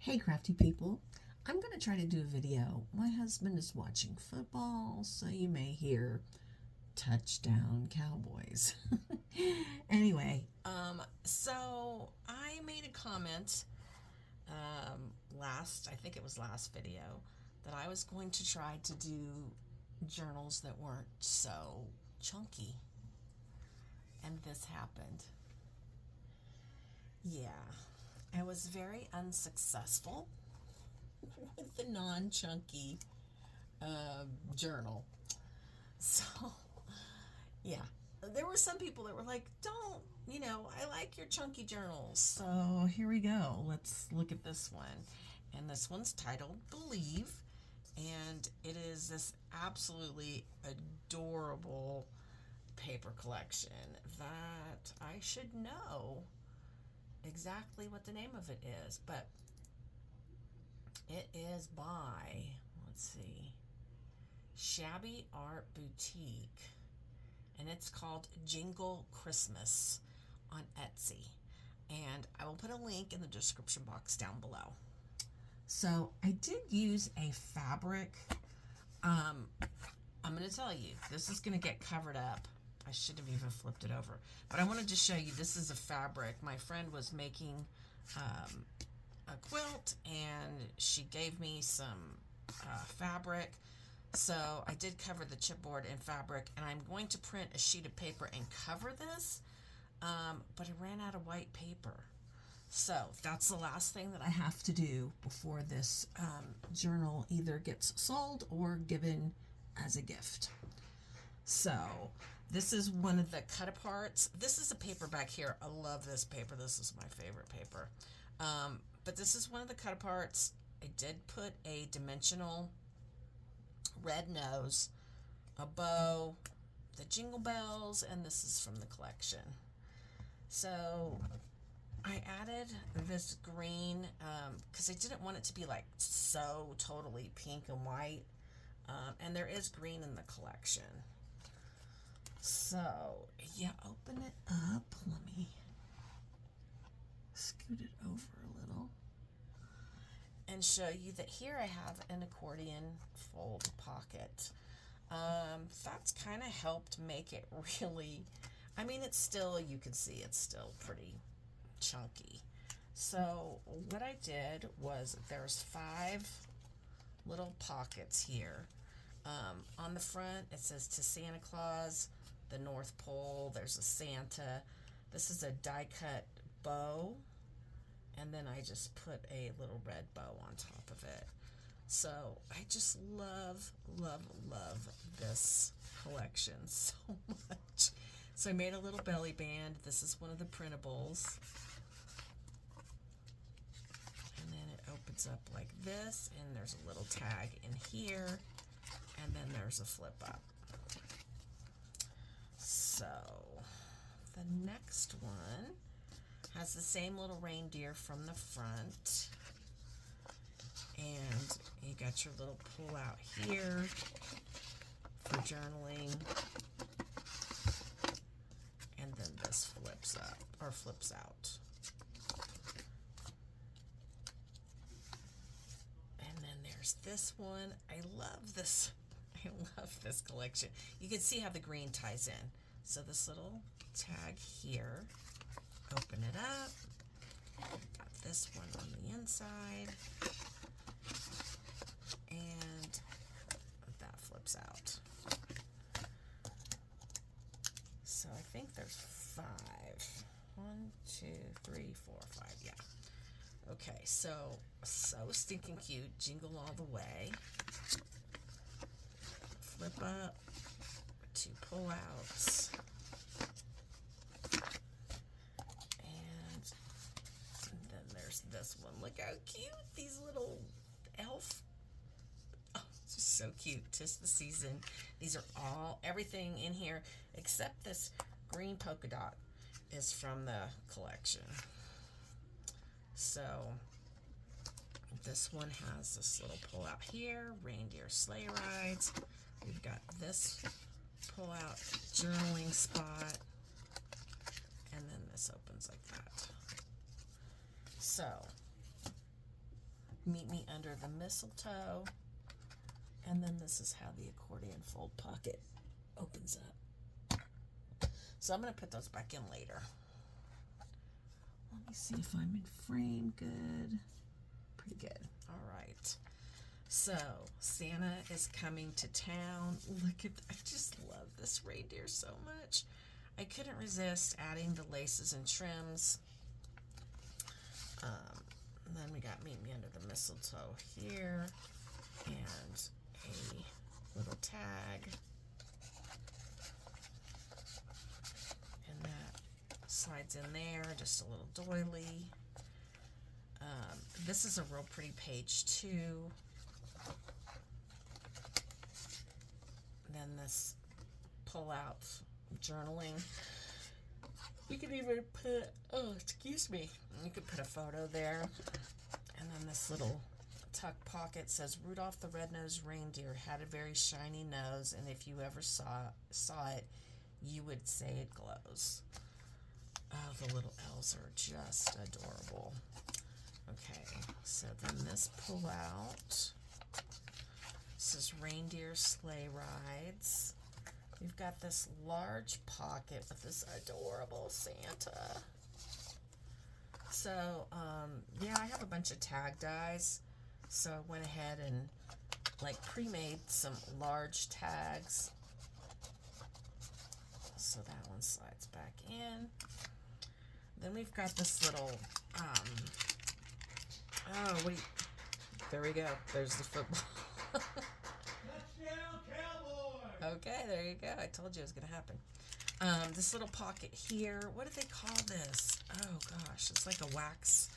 Hey crafty people, I'm going to try to do a video. My husband is watching football, so you may hear touchdown Cowboys. Anyway, so I made a comment I think it was last video, that I was going to try to do journals that weren't so chunky. And this happened. Yeah, I was very unsuccessful with the non-chunky journal. So, yeah, there were some people that were like, don't, I like your chunky journals. So here we go. Let's look at this one. And this one's titled Believe. And it is this absolutely adorable paper collection that I should know exactly what the name of it is. But it is by, let's see, Shabby Art Boutique, and it's called Jingle Christmas on Etsy. And I will put a link in the description box down below. So I did use a fabric. I'm going to tell you, this is going to get covered up. I should have even flipped it over. But I wanted to show you, this is a fabric. My friend was making a quilt, and she gave me some fabric. So I did cover the chipboard in fabric, and I'm going to print a sheet of paper and cover this, but I ran out of white paper. So that's the last thing that I have to do before this journal either gets sold or given as a gift. So this is one of the cut aparts. This is a paper back here. I love this paper. This is my favorite paper. But this is one of the cut aparts. I did put a dimensional red nose, a bow, the jingle bells, and this is from the collection. So I added this green because I didn't want it to be like so totally pink and white, and there is green in the collection. So yeah, open it up. Let me scoot it over a little and show you that here I have an accordion fold pocket. That's kind of helped make it really, it's still, you can see it's still pretty chunky. So what I did was, there's 5 little pockets here. On the front it says to Santa Claus, the North Pole, there's a Santa. This is a die cut bow, and then I just put a little red bow on top of it. So I just love this collection so much. So I made a little belly band. This is one of the printables. And then it opens up like this, and there's a little tag in here, and then there's a flip up. So the next one has the same little reindeer from the front, and you got your little pull out here for journaling, and then this flips up or flips out. And then there's this one. I love this collection. You can see how the green ties in. So this little tag here, open it up, got this one on the inside, and that flips out. So I think there's 5. 1, 2, 3, 4, 5, yeah. Okay, so stinking cute. Jingle all the way. Flip up, 2 pull outs, and then there's this one. Look how cute these little elf. Oh, it's just so cute. 'Tis the season. These are everything in here except this green polka dot is from the collection. So this one has this little pull out here, reindeer sleigh rides. We've got this pull out journaling spot, and then this opens like that. So Meet me under the mistletoe. And then this is how the accordion fold pocket opens up. So I'm going to put those back in later. Let me see if I'm in frame good. Pretty good. All right. So Santa is coming to town. Look at, I just love this reindeer so much. I couldn't resist adding the laces and trims. And then we got Meet Me Under the Mistletoe here, and a little tag, and that slides in there, just a little doily. This is a real pretty page too. And then this pull-out journaling. You can even put, oh, excuse me, you could put a photo there. And then this little tuck pocket says, Rudolph the Red-Nosed Reindeer had a very shiny nose, and if you ever saw it, you would say it glows. Oh, the little elves are just adorable. Okay, so then this pull out says Reindeer Sleigh Rides. We've got this large pocket with this adorable Santa. So, yeah, I have a bunch of tag dies. So I went ahead and pre-made some large tags. So that one slides back in. Then we've got this little, oh, wait. There we go. There's the football. Okay, there you go. I told you it was going to happen. This little pocket here, what do they call this? Oh gosh, it's like a wax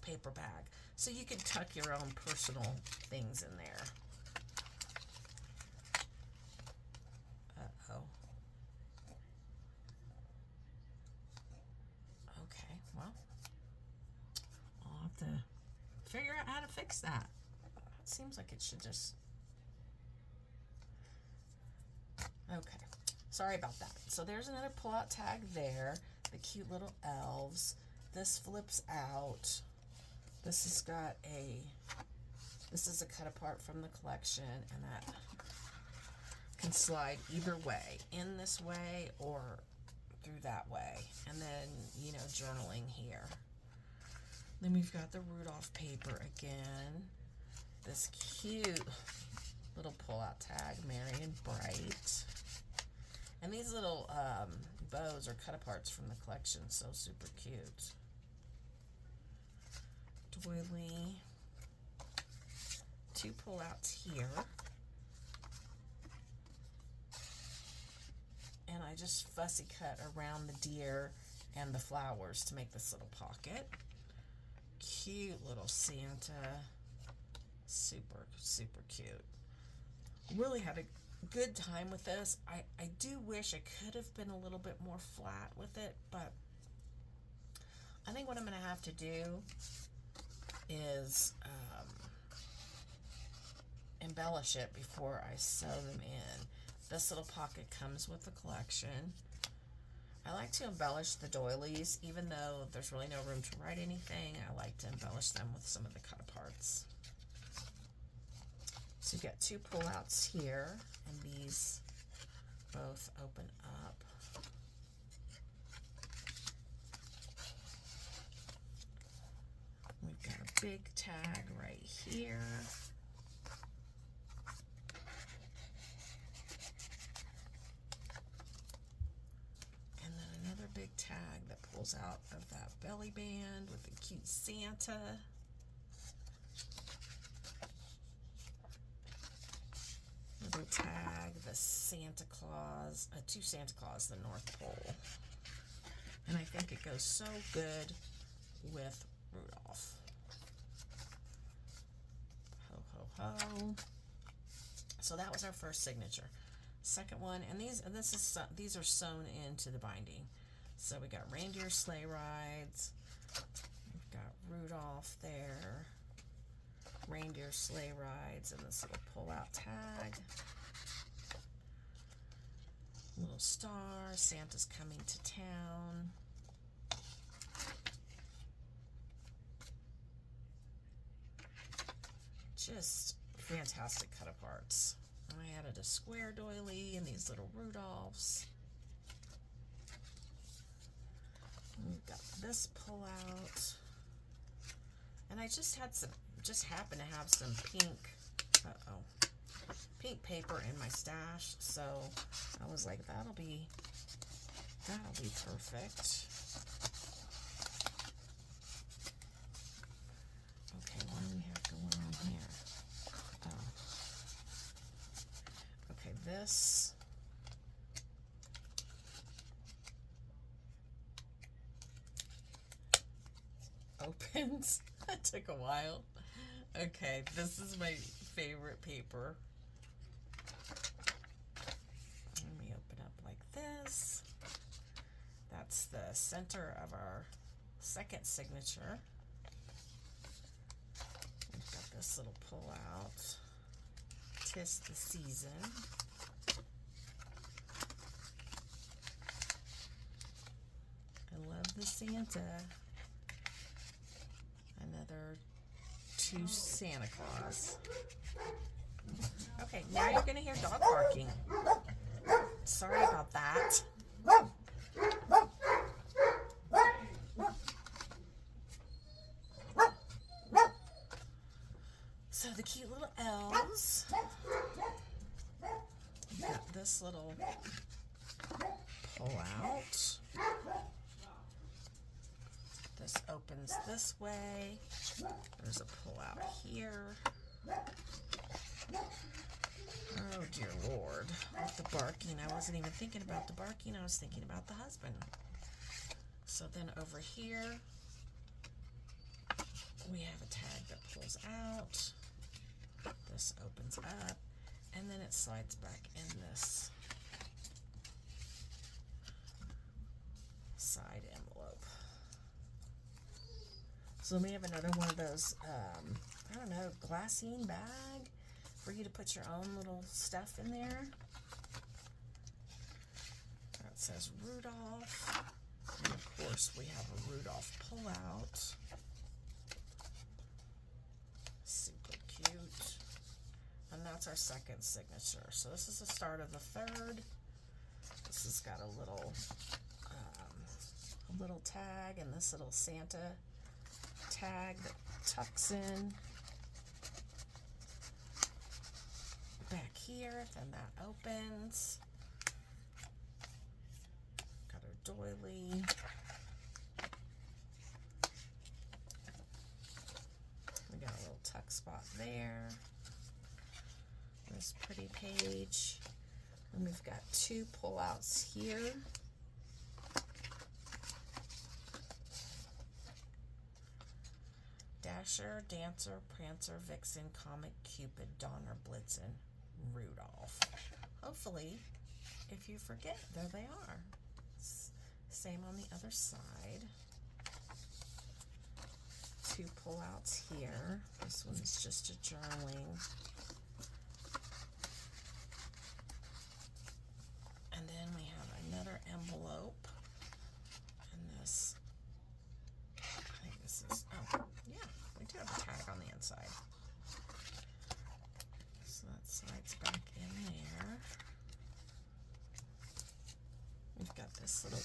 paper bag. So you can tuck your own personal things in there. Uh-oh. Okay, well, I'll have to figure out how to fix that. It seems like it should just... Okay, sorry about that. So there's another pull-out tag there. The cute little elves. This flips out. This has got this is a cut apart from the collection, and that can slide either way, in this way or through that way. And then, you know, journaling here. Then we've got the Rudolph paper again. This cute little pull-out tag, Merry and Bright. And these little bows are cut-aparts from the collection, so super cute. Doily. Two pull-outs here. And I just fussy cut around the deer and the flowers to make this little pocket. Cute little Santa. Super, super cute. Really had a good time with this. I do wish I could have been a little bit more flat with it, but I think what I'm going to have to do is embellish it before I sew them in. This little pocket comes with the collection. I like to embellish the doilies, even though there's really no room to write anything. I like to embellish them with some of the cut-aparts. So you've got two pull-outs here, and these both open up. We've got a big tag right here. And then another big tag that pulls out of that belly band with the cute Santa. Little tag, the Santa Claus, two Santa Claus, the North Pole. And I think it goes so good with Rudolph. Ho, ho, ho. So that was our first signature. Second one, and these are sewn into the binding. So we got Reindeer Sleigh Rides. We've got Rudolph there. Reindeer Sleigh Rides, and this little pull-out tag. Little star, Santa's coming to town. just fantastic cut aparts. I added a square doily and these little Rudolphs. We've got this pull out, and I just happened to have some pink paper in my stash, so I was like, that'll be perfect. Okay, what do we have going on here? Oh, okay, this. Opens. That took a while. Okay, this is my favorite paper. Let me open up like this. That's the center of our second signature. We've got this little pull out. 'Tis the season. I love the Santa. Another 2 Santa Claus. Okay, now you're going to hear dog barking. Sorry about that. So the cute little elves. We've got this little pull out. This opens this way. There's a pull out here. Oh dear Lord. With the barking, I wasn't even thinking about the barking, I was thinking about the husband. So then over here, we have a tag that pulls out. This opens up, and then it slides back in this side envelope. So we have another one of those, I don't know, glassine bag for you to put your own little stuff in there. That says Rudolph. And of course we have a Rudolph pull-out. Super cute. And that's our second signature. So this is the start of the third. This has got a little tag and this little Santa tag that tucks in back here, then that opens. Got our doily. We got a little tuck spot there. This pretty page. And we've got 2 pull-outs here. Dasher, Dancer, Prancer, Vixen, Comet, Cupid, Donner, Blitzen, Rudolph. Hopefully, if you forget, there they are. Same on the other side. 2 pull-outs here. This one is just a journaling. And then we have another envelope. And this, I think this is, oh, yeah, we do have a tag on the inside. So that slides back in there. We've got this little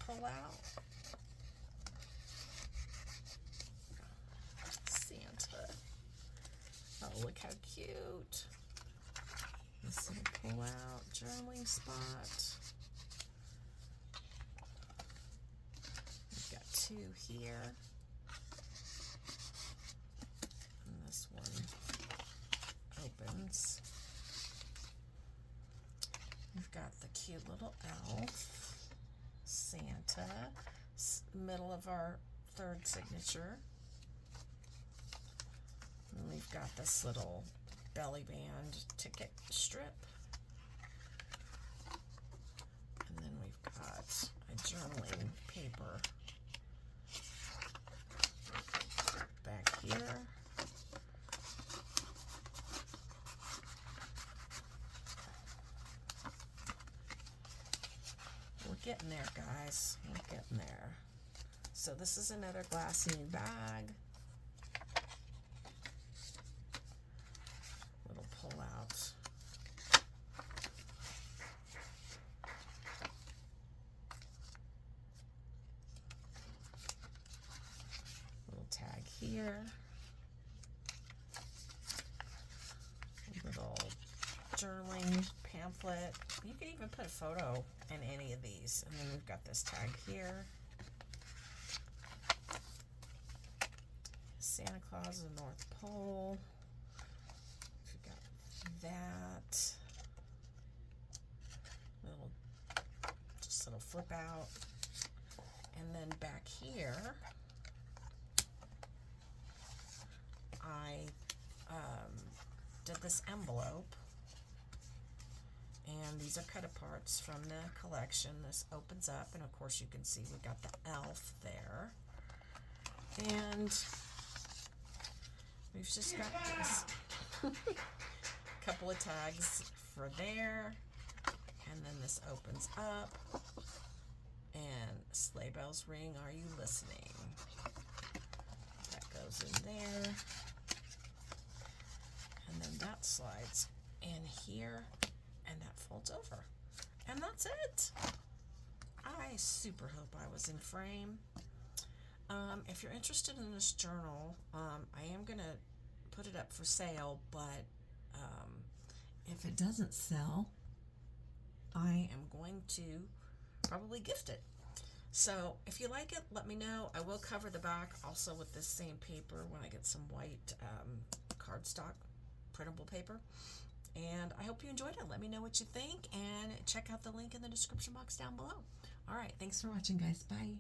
pull-out. Santa. Oh, look how cute. This little pull-out journaling spot. We've got 2 here. And this one opens. We've got the cute little elf, Santa, middle of our third signature. And we've got this little belly band ticket strip. And then we've got a journaling paper back here. We're getting there, guys. We're getting there. So this is another glassine bag. here. Little journaling pamphlet. You can even put a photo in any of these. And then we've got this tag here. Santa Claus of the North Pole. We've got that. Just little flip out. And then back here, I did this envelope. And these are cut aparts from the collection. This opens up, and of course you can see we got the elf there. And we've just got this couple of tags for there. And then this opens up. And sleigh bells ring, are you listening? That goes in there. And then that slides in here. And that folds over. And that's it. I super hope I was in frame. If you're interested in this journal, I am going to put it up for sale, but if it doesn't sell, I am going to probably gift it. So if you like it, let me know. I will cover the back also with this same paper when I get some white cardstock printable paper. And I hope you enjoyed it. Let me know what you think, and check out the link in the description box down below. All right, thanks for watching, guys. Bye.